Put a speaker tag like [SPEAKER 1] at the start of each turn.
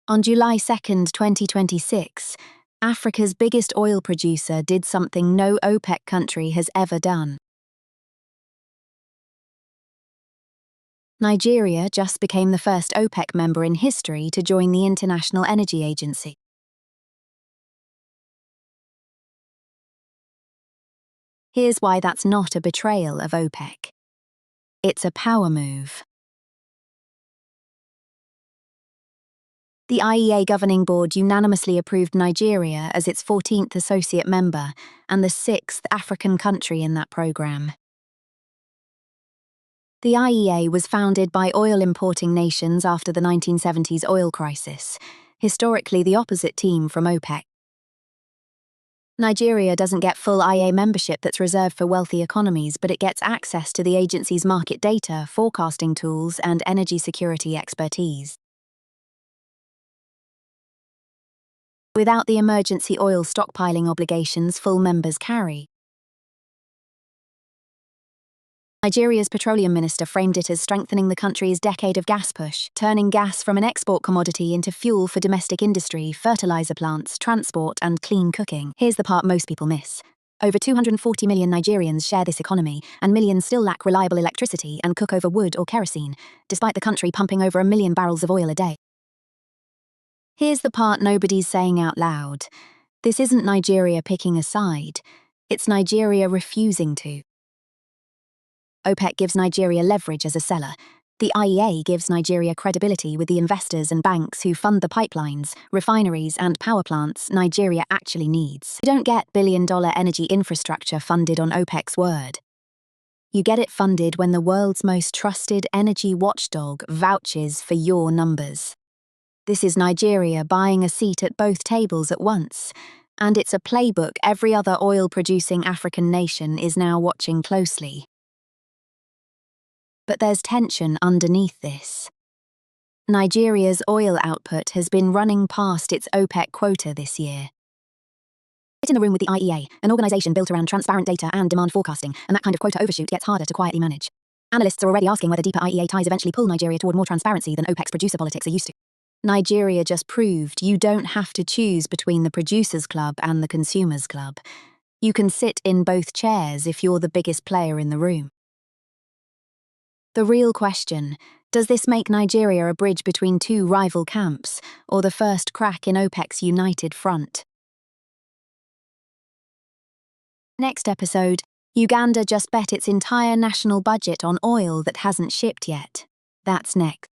[SPEAKER 1] On July 2nd, 2026, Africa's biggest oil producer did something no OPEC country has ever done. Nigeria just became the first OPEC member in history to join the International Energy Agency. Here's why that's not a betrayal of OPEC. It's a power move. The IEA Governing Board unanimously approved Nigeria as its 14th associate member and the 6th African country in that program. The IEA was founded by oil-importing nations after the 1970s oil crisis, historically the opposite team from OPEC. Nigeria doesn't get full IEA membership that's reserved for wealthy economies, but it gets access to the agency's market data, forecasting tools, and energy security expertise. Without the emergency oil stockpiling obligations full members carry. Nigeria's petroleum minister framed it as strengthening the country's decade of gas push, turning gas from an export commodity into fuel for domestic industry, fertilizer plants, transport, and clean cooking. Here's the part most people miss. Over 240 million Nigerians share this economy, and millions still lack reliable electricity and cook over wood or kerosene, despite the country pumping over 1 million barrels of oil a day. Here's the part nobody's saying out loud. This isn't Nigeria picking a side. It's Nigeria refusing to. OPEC gives Nigeria leverage as a seller. The IEA gives Nigeria credibility with the investors and banks who fund the pipelines, refineries, and power plants Nigeria actually needs. You don't get billion-dollar energy infrastructure funded on OPEC's word. You get it funded when the world's most trusted energy watchdog vouches for your numbers. This is Nigeria buying a seat at both tables at once, and it's a playbook every other oil-producing African nation is now watching closely. But there's tension underneath this. Nigeria's oil output has been running past its OPEC quota this year. Sit in the room with the IEA, an organisation built around transparent data and demand forecasting, and that kind of quota overshoot gets harder to quietly manage. Analysts are already asking whether deeper IEA ties eventually pull Nigeria toward more transparency than OPEC's producer politics are used to. Nigeria just proved you don't have to choose between the producers' club and the consumers' club. You can sit in both chairs if you're the biggest player in the room. The real question, does this make Nigeria a bridge between two rival camps, or the first crack in OPEC's united front? Next episode, Uganda just bet its entire national budget on oil that hasn't shipped yet. That's next.